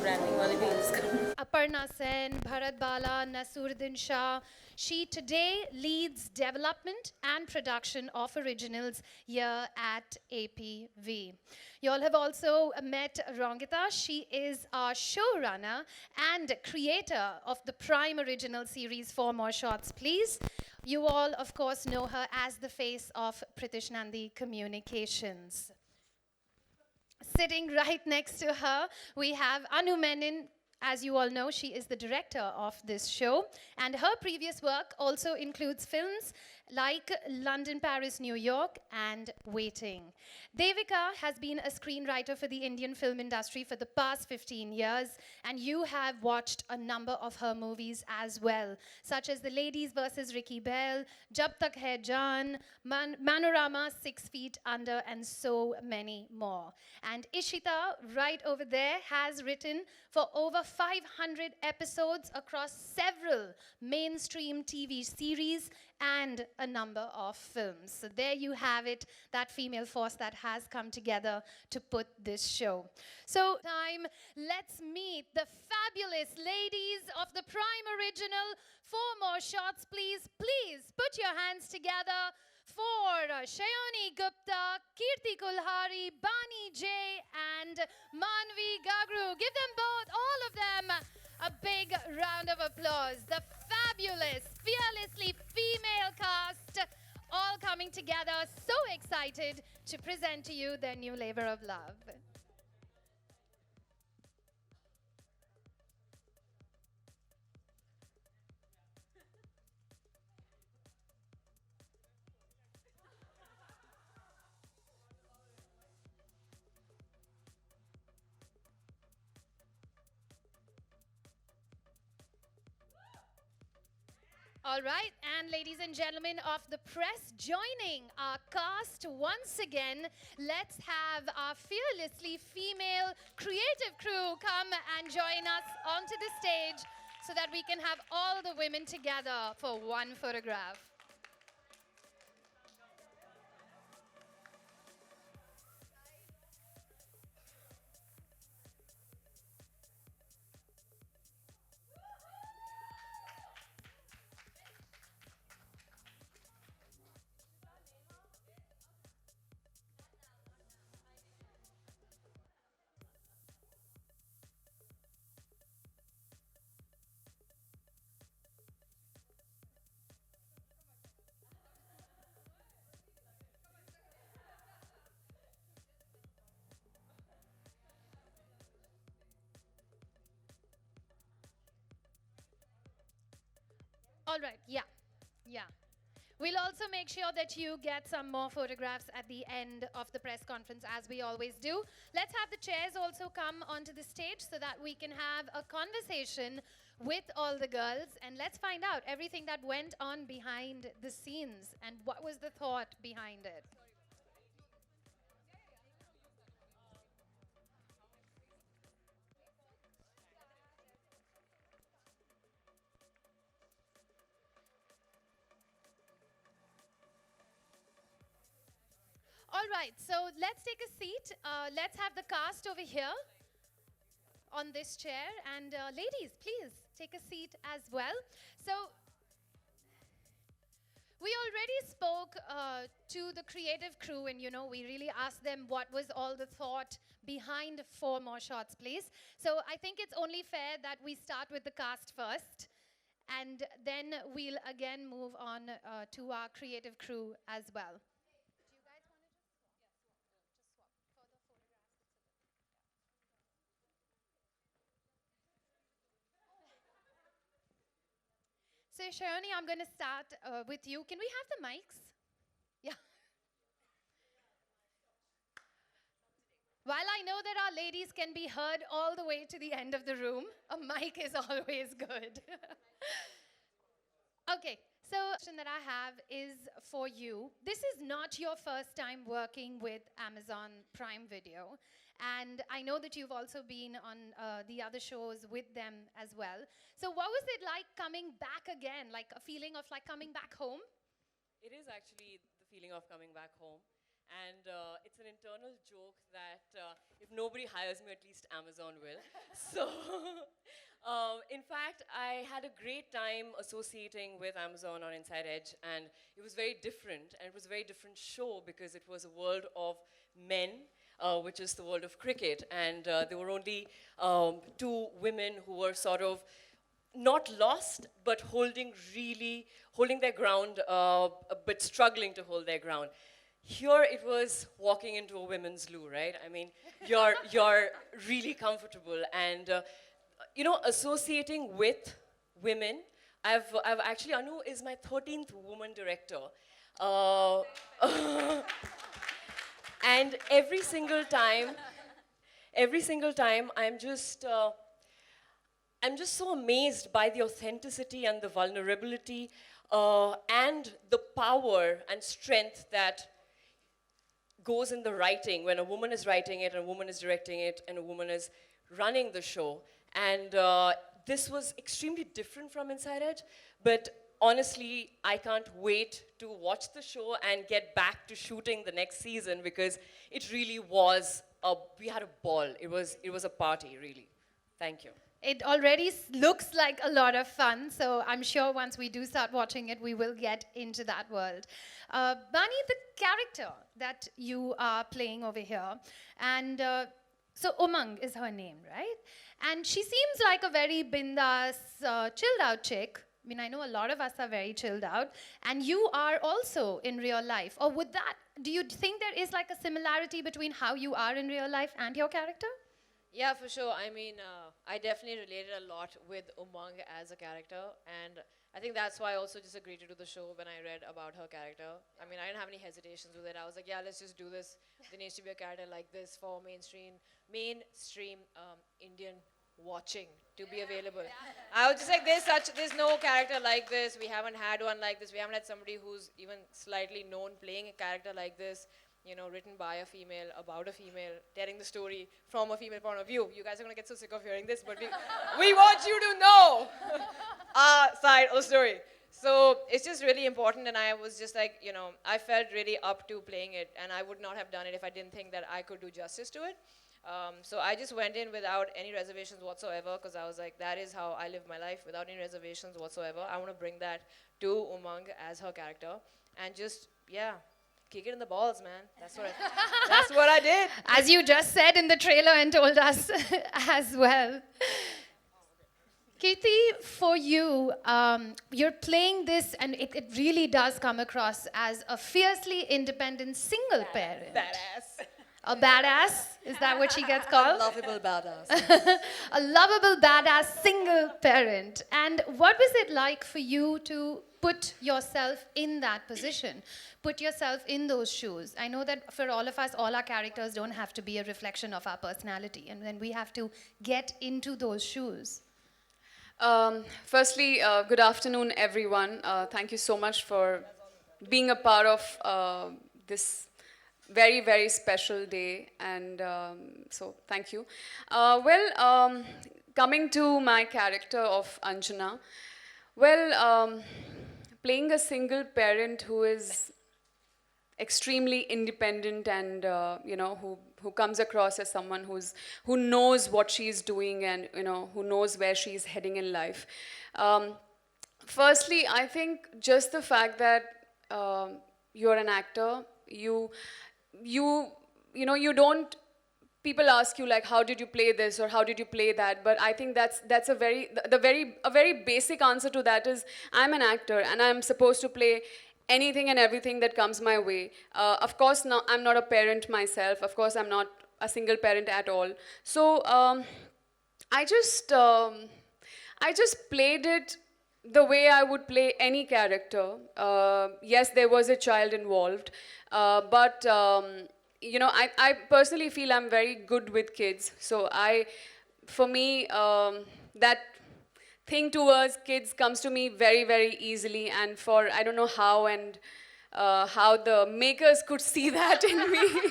programming वाले भी use करो. Aparna Sen, Bharat Bala, Nasuruddin Shah. She today leads development and production of originals here at APV. You all have also met Rongita. She is our showrunner and creator of the Prime Original series, Four More Shots, Please. You all, of course, know her as the face of Pritish Nandi Communications. Sitting right next to her, we have Anu Menon. As you all know, she is the director of this show, and her previous work also includes films like London, Paris, New York, and Waiting. Devika has been a screenwriter for the Indian film industry for the past 15 years, and you have watched a number of her movies as well, such as The Ladies vs. Ricky Bell, Jab Tak Hai Jaan, Manorama, 6 Feet Under, and so many more. And Ishita, right over there, has written for over 500 episodes across several mainstream TV series and a number of films. So there you have it, that female force that has come together to put this show. So let's meet the fabulous ladies of the Prime Original. 4 more shots, please. Please put your hands together for Shayoni Gupta, Kirti Kulhari, Bani J, and Manvi Gagru. Give them both, all of them, a big round of applause. The fabulous, fearlessly female cast, all coming together, so excited to present to you their new labor of love. All right, and ladies and gentlemen of the press, joining our cast once again, let's have our fearlessly female creative crew come and join us onto the stage so that we can have all the women together for one photograph. All right, yeah. We'll also make sure that you get some more photographs at the end of the press conference, as we always do. Let's have the chairs also come onto the stage so that we can have a conversation with all the girls, and let's find out everything that went on behind the scenes and what was the thought behind it. All right, so let's take a seat. Let's have the cast over here on this chair. And ladies, please take a seat as well. So we already spoke to the creative crew, and we really asked them what was all the thought behind 4 more shots, please. So I think it's only fair that we start with the cast first, and then we'll again move on to our creative crew as well. So Shayoni, I'm going to start with you. Can we have the mics? Yeah. While I know that our ladies can be heard all the way to the end of the room, a mic is always good. Okay, so the question that I have is for you. This is not your first time working with Amazon Prime Video. And I know that you've also been on the other shows with them as well. So what was it like coming back again? Like a feeling of like coming back home? It is actually the feeling of coming back home. And it's an internal joke that if nobody hires me, at least Amazon will. So, in fact, I had a great time associating with Amazon on Inside Edge, and it was very different, and it was a very different show because it was a world of men, which is the world of cricket, and there were only two women who were sort of not lost, but holding their ground, but struggling to hold their ground. Here it was walking into a women's loo, right? I mean, you're really comfortable, and associating with women. I've actually, Anu is my 13th woman director. Uh, and every single time, I'm just so amazed by the authenticity and the vulnerability and the power and strength that goes in the writing when a woman is writing it, and a woman is directing it, and a woman is running the show. And this was extremely different from Inside Edge, but honestly, I can't wait to watch the show and get back to shooting the next season because it really was, we had a ball. It was a party, really. Thank you. It already looks like a lot of fun, so I'm sure once we do start watching it, we will get into that world. Bani, the character that you are playing over here, and so Umang is her name, right? And she seems like a very bindas, chilled out chick. I mean, I know a lot of us are very chilled out, and you are also in real life. Or would that, do you think there is like a similarity between how you are in real life and your character? Yeah, for sure. I mean, I definitely related a lot with Umang as a character, and I think that's why I also just agreed to do the show when I read about her character. I mean, I didn't have any hesitations with it. I was like, yeah, let's just do this. There needs to be a character like this for mainstream Indian watching to be available. I was just like, there's no character like this. We haven't had one like this. We haven't had somebody who's even slightly known playing a character like this. You know, written by a female, about a female, telling the story from a female point of view. You guys are going to get so sick of hearing this, but we want you to know our side of the story. So it's just really important, and I was just like, you know, I felt really up to playing it, and I would not have done it if I didn't think that I could do justice to it. So I just went in without any reservations whatsoever, because I was like, that is how I live my life, without any reservations whatsoever. I want to bring that to Umang as her character, and just, yeah, kick it in the balls, man. That's what I did. As you just said in the trailer and told us as well. Kirti, for you, you're playing this, and it really does come across as a fiercely independent single parent. Badass. A badass? Is that what she gets called? Lovable badass. A lovable badass single parent. And what was it like for you to put yourself in that position? Put yourself in those shoes. I know that for all of us, all our characters don't have to be a reflection of our personality, and then we have to get into those shoes. Firstly, good afternoon, everyone. Thank you so much for being a part of this very, very special day, and so thank you. Coming to my character of Anjana, playing a single parent who is extremely independent and who comes across as someone who knows what she's doing and who knows where she's heading in life. Firstly, I think just the fact that you're an actor, you don't. People ask you like, how did you play this or how did you play that? But I think that's a very basic answer to that is I'm an actor and I'm supposed to play anything and everything that comes my way. Of course, I'm not a parent myself. Of course, I'm not a single parent at all. So I just played it the way I would play any character. Yes, there was a child involved, but I personally feel I'm very good with kids. So for me, that thing towards kids comes to me very, very easily, and I don't know how how the makers could see that in me.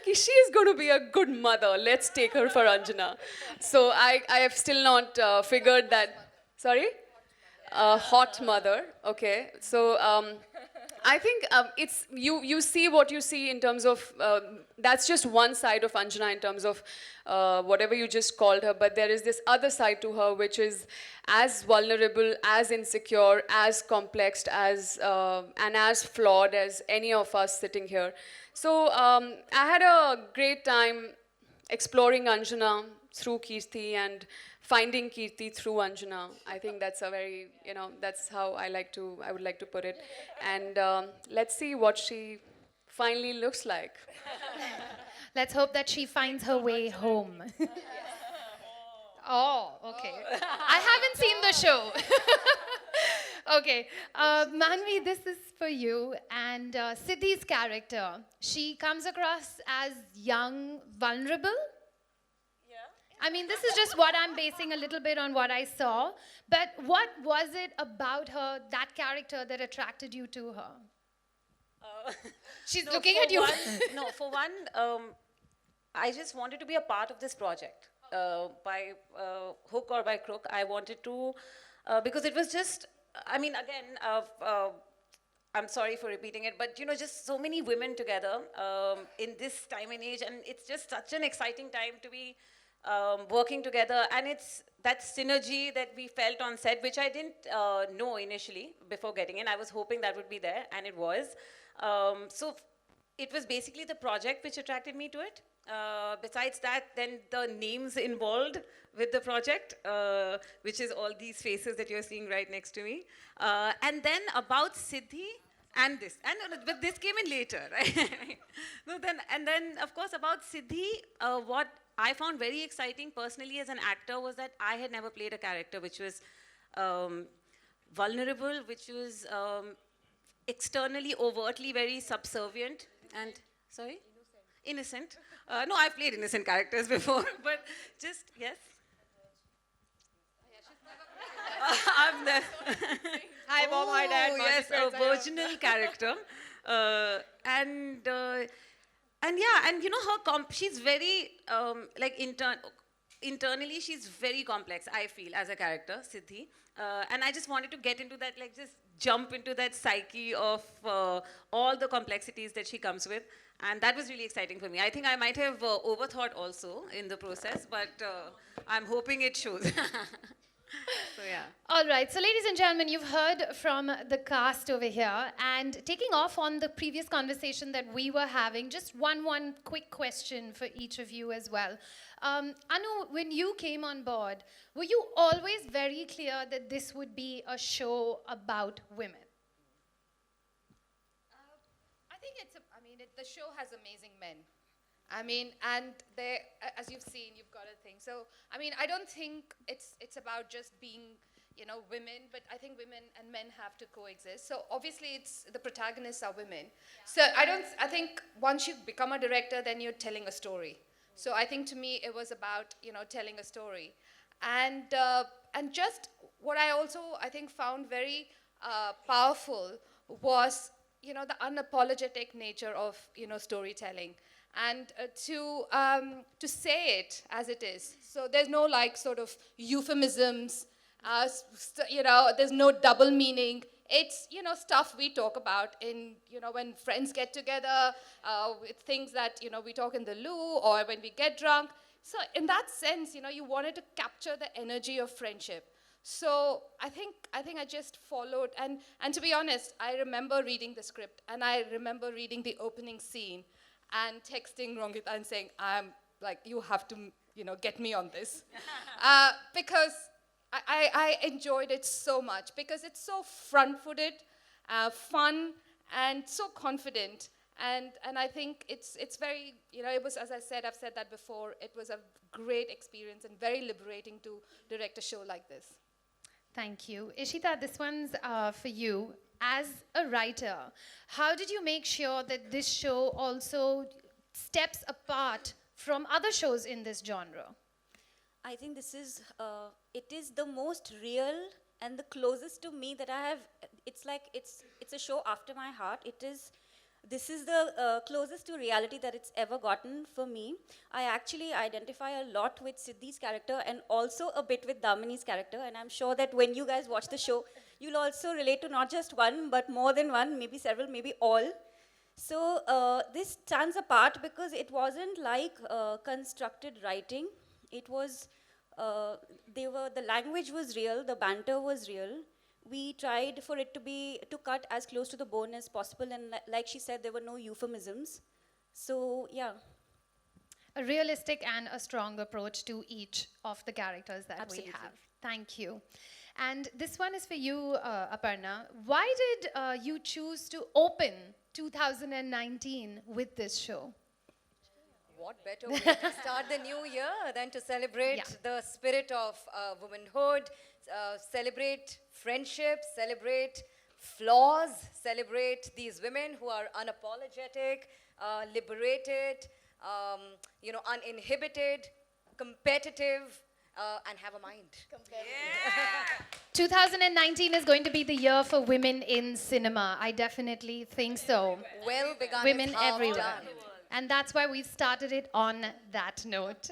She is going to be a good mother. Let's take her for Anjana. So I have still not figured that. Sorry? Hot mother. Okay. So I think it's you see what you see in terms of that's just one side of Anjana in terms of whatever you just called her, but there is this other side to her which is as vulnerable, as insecure, as complex, as and as flawed as any of us sitting here. So I had a great time exploring Anjana through Kirti and finding Kirti through Anjana. I think that's a very, that's how I would like to put it. And let's see what she finally looks like. Let's hope that she finds her way home. Oh, okay. I haven't seen the show. Okay. Manvi, this is for you. And Siddhi's character, she comes across as young, vulnerable. I mean, this is just what I'm basing a little bit on what I saw. But what was it about her, that character, that attracted you to her? She's looking at you. For one, I just wanted to be a part of this project. By hook or by crook, I wanted to, because it was just, I mean, again, I'm sorry for repeating it, but just so many women together in this time and age, and it's just such an exciting time to be working together, and it's that synergy that we felt on set, which I didn't know initially before getting in. I was hoping that would be there, and it was. So it was basically the project which attracted me to it. Besides that, then the names involved with the project, which is all these faces that you're seeing right next to me. And then about Siddhi and this, but this came in later, right? And then of course about Siddhi, what I found very exciting personally as an actor was that I had never played a character which was vulnerable, which was externally, overtly very subservient and, sorry? Innocent. No, I've played innocent characters before, but just, yes? I've never. Hi, mom, hi, dad. Yes, a virginal character. And yeah, and her she's very, like, internally, she's very complex, I feel, as a character, Siddhi. And I just wanted to get into that, like, just jump into that psyche of all the complexities that she comes with. And that was really exciting for me. I think I might have overthought also in the process, but I'm hoping it shows. So, yeah. All right, so ladies and gentlemen, you've heard from the cast over here, and taking off on the previous conversation that we were having, just one quick question for each of you as well. Anu, when you came on board, were you always very clear that this would be a show about women? I think the show has amazing men. I mean, and they, as you've seen, you've got a thing. So, I mean, I don't think it's about just being, women, but I think women and men have to coexist. So obviously, the protagonists are women. So I think once you become a director, then you're telling a story. So I think to me, it was about, telling a story. And just what I also, I think, found very powerful was, the unapologetic nature of, storytelling. And to say it as it is. So there's no sort of euphemisms, there's no double meaning. It's, stuff we talk about in, when friends get together, with things that, we talk in the loo or when we get drunk. So in that sense, you wanted to capture the energy of friendship. So I think I just followed, and to be honest, I remember reading the script, and I remember reading the opening scene, and texting Rongita and saying, I'm like, you have to, get me on this. Because I enjoyed it so much, because it's so front-footed, fun, and so confident. And I think it's very, it was, as I said, I've said that before, it was a great experience and very liberating to direct a show like this. Thank you. Ishita, this one's for you. As a writer, how did you make sure that this show also steps apart from other shows in this genre? I think this is, it is the most real and the closest to me that I have. It's like, it's a show after my heart. It is this is the closest to reality that it's ever gotten for me. I actually identify a lot with Siddhi's character and also a bit with Damini's character. And I'm sure that when you guys watch the show, you'll also relate to not just one, but more than one, maybe several, maybe all. So this stands apart because it wasn't like constructed writing. It was, the language was real, the banter was real. We tried for it to cut as close to the bone as possible, and like she said, there were no euphemisms. So yeah. A realistic and a strong approach to each of the characters that Absolutely. we have. Thank you. And this one is for you, Aparna. Why did you choose to open 2019 with this show? What better way to start the new year than to celebrate Yeah. the spirit of womanhood, celebrate friendship, celebrate flaws, celebrate these women who are unapologetic, liberated, uninhibited, competitive, and have a mind. 2019 is going to be the year for women in cinema. I definitely think so. Well begun. Women is half everywhere. done. And that's why we started it on that note.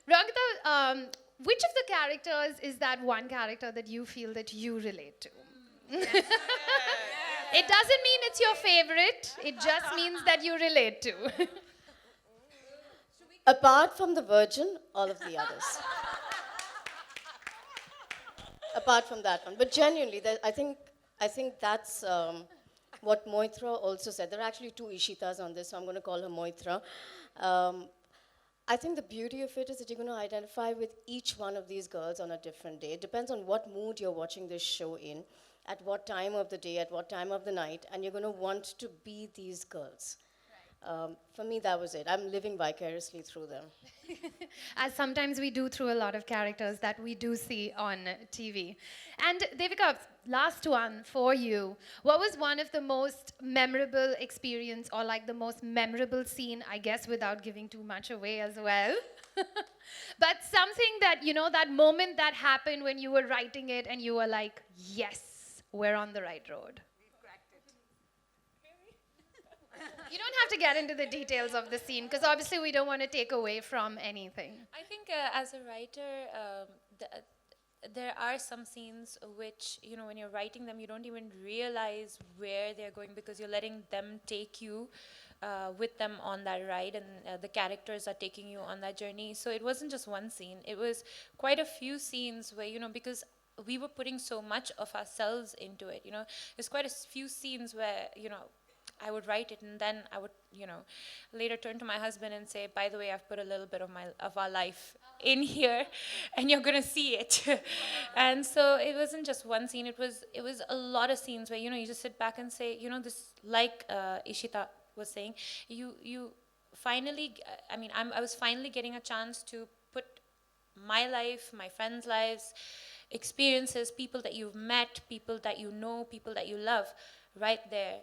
Rangita, which of the characters is that one character that you feel that you relate to? It doesn't mean it's your favorite. It just means that you relate to. Apart from the Virgin, all of the others. Apart from that one. But genuinely, I think that's what Moitra also said. There are actually two Ishitas on this, so I'm going to call her Moitra. I think the beauty of it is that you're going to identify with each one of these girls on a different day. It depends on what mood you're watching this show in, at what time of the day, at what time of the night, and you're going to want to be these girls. For me, that was it. I'm living vicariously through them. As sometimes we do through a lot of characters that we do see on TV. And Devika, last one for you. What was one of the most memorable experience or like the most memorable scene, I guess without giving too much away as well? But something that, that moment that happened when you were writing it and you were like, yes, we're on the right road. You don't have to get into the details of the scene because obviously we don't want to take away from anything. I think as a writer, there are some scenes which, when you're writing them, you don't even realize where they're going because you're letting them take you with them on that ride, and the characters are taking you on that journey. So it wasn't just one scene. It was quite a few scenes where, because we were putting so much of ourselves into it, there's quite a few scenes where, I would write it and then I would, later turn to my husband and say, by the way, I've put a little bit of our life in here and you're going to see it. And so it wasn't just one scene. It was a lot of scenes where, you just sit back and say, this, like Ishita was saying, you finally, I was finally getting a chance to put my life, my friends' lives, experiences, people that you've met, people that you know, people that you love, right there.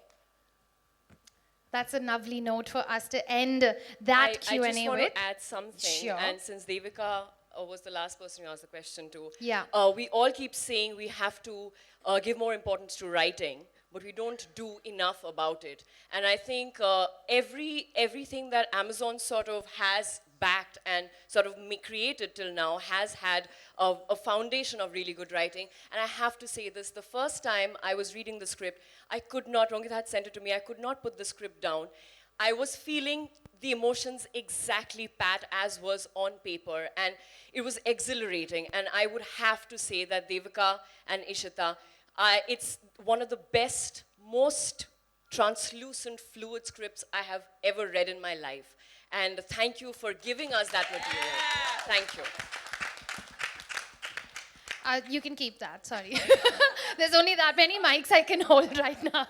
That's a lovely note for us to end that Q&A with. I just want to add something. Sure. And since Devika was the last person who asked the question to, Yeah. We all keep saying we have to give more importance to writing, but we don't do enough about it. And I think everything that Amazon sort of has backed and sort of created till now has had a foundation of really good writing. And I have to say this, the first time I was reading the script, I could not, Rangita had sent it to me, I could not put the script down. I was feeling the emotions exactly, Pat, as was on paper. And it was exhilarating. And I would have to say that Devika and Ishita, it's one of the best, most translucent, fluid scripts I have ever read in my life. And thank you for giving us that material. Thank you. You can keep that, sorry. There's only that many mics I can hold right now.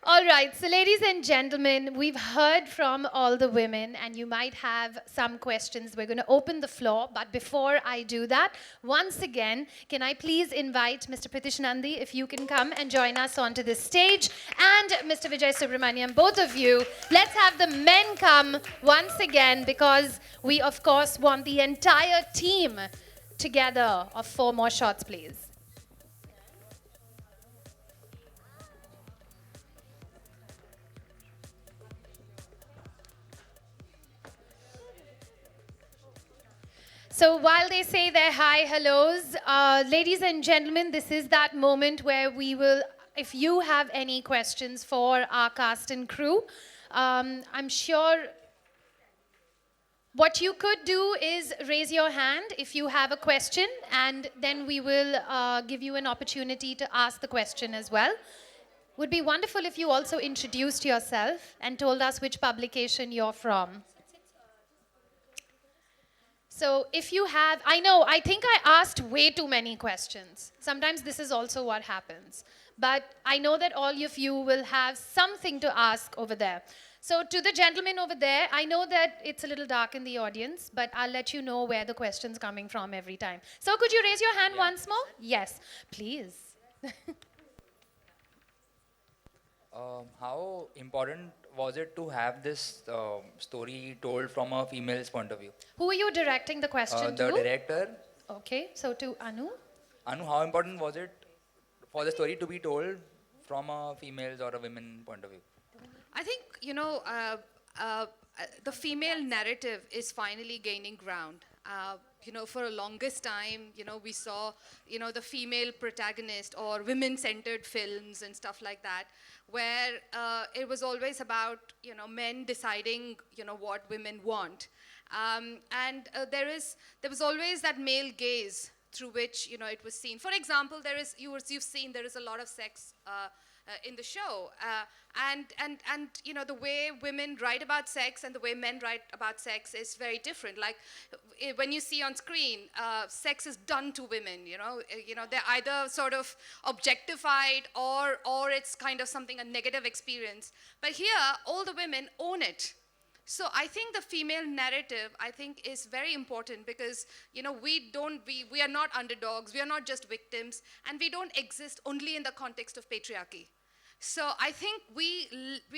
All right, so ladies and gentlemen, we've heard from all the women and you might have some questions. We're going to open the floor, but before I do that, once again, can I please invite Mr. Pritish Nandi, if you can come and join us onto the stage, and Mr. Vijay Subramaniam, both of you. Let's have the men come once again because we, of course, want the entire team together of 4 more shots, please. So while they say their hi, hellos, ladies and gentlemen, this is that moment where we will, if you have any questions for our cast and crew, I'm sure what you could do is raise your hand if you have a question, and then we will give you an opportunity to ask the question as well. Would be wonderful if you also introduced yourself and told us which publication you're from. So if you have, I think I asked way too many questions. Sometimes this is also what happens. But I know that all of you will have something to ask over there. So to the gentleman over there, I know that it's a little dark in the audience, but I'll let you know where the question's coming from every time. So could you raise your hand once more? Yes, please. How important was it to have this story told from a female's point of view? Who are you directing the question The to? director, Okay, so to Anu. Anu, how important was it for the story to be told from a female's or a women point of view? I think, the female narrative is finally gaining ground. For a longest time, we saw, the female protagonist or women-centered films and stuff like that, where it was always about, men deciding, what women want. There was always that male gaze through which, it was seen. For example, you've seen there is a lot of sex in the show. The way women write about sex and the way men write about sex is very different. Like when you see on screen, sex is done to women. They're either sort of objectified or it's kind of a negative experience. But here, all the women own it. So I think the female narrative, is very important because, we are not underdogs, we are not just victims, and we don't exist only in the context of patriarchy. So I think we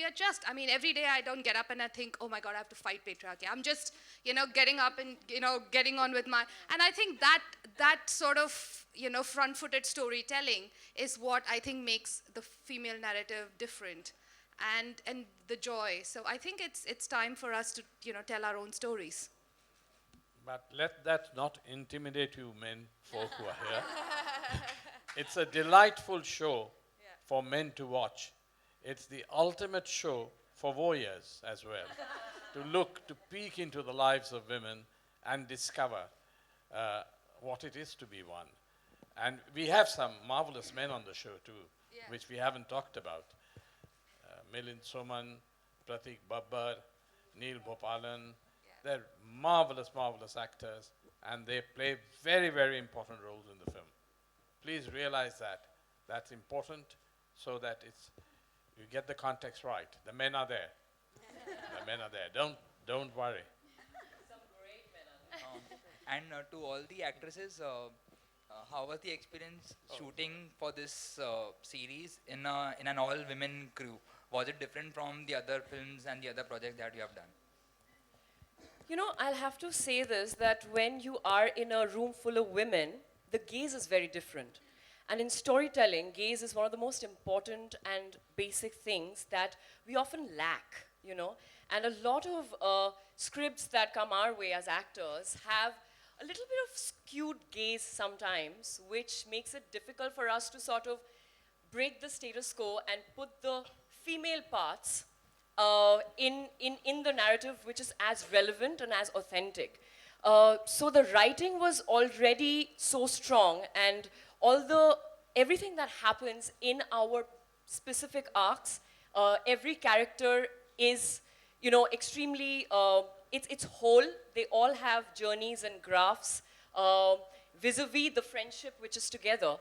are just, every day I don't get up and I think, oh my God, I have to fight patriarchy. I'm just, getting up and, getting on with my, and I think that sort of, front-footed storytelling is what I think makes the female narrative different. And the joy. So I think it's time for us to, tell our own stories. But let that not intimidate you, men, folk who are here. It's a delightful show for men to watch. It's the ultimate show for voyeurs as well. to peek into the lives of women and discover what it is to be one. And we have some marvelous men on the show too, which we haven't talked about. Milind Soman, Pratik Babbar, Neil Bhopalan. They're marvelous, marvelous actors, and they play very, very important roles in the film. Please realize that. That's important so that you get the context right. The men are there. The men are there. Don't worry. Some great men. And to all the actresses, how was the experience shooting for this series in an all-women crew? Was it different from the other films and the other projects that you have done? I'll have to say this, that when you are in a room full of women, the gaze is very different. And in storytelling, gaze is one of the most important and basic things that we often lack, And a lot of scripts that come our way as actors have a little bit of skewed gaze sometimes, which makes it difficult for us to sort of break the status quo and put the female parts in the narrative, which is as relevant and as authentic. So the writing was already so strong, and everything that happens in our specific arcs, every character is, extremely, it's whole. They all have journeys and graphs vis-a-vis the friendship which is together.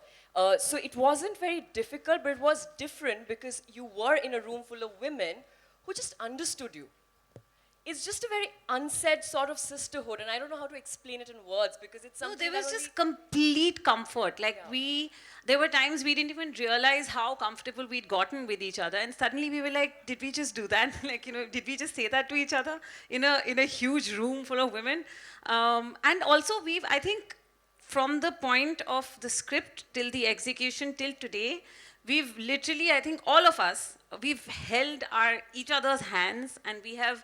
So it wasn't very difficult, but it was different because you were in a room full of women who just understood you. It's just a very unsaid sort of sisterhood, and I don't know how to explain it in words because it's something there was just complete comfort. There were times we didn't even realize how comfortable we'd gotten with each other, and suddenly we were like, did we just do that? Did we just say that to each other in a huge room full of women? And also I think from the point of the script till the execution till today, we've literally, I think all of us, we've held each other's hands, and we have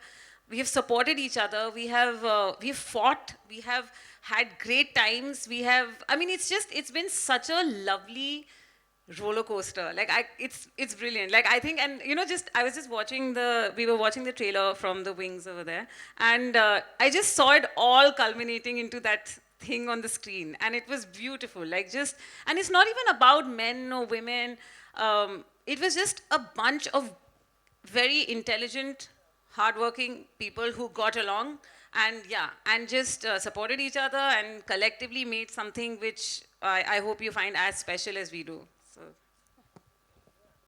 supported each other. We've fought. We have had great times. We have, I mean, it's been such a lovely roller coaster. Like it's brilliant. Like I think, and you know, I was just watching we were watching the trailer from the wings over there, and I just saw it all culminating into that thing on the screen, and it was beautiful. Like and it's not even about men or women. It was just a bunch of very intelligent, hardworking people who got along, and yeah, and just supported each other and collectively made something which I hope you find as special as we do.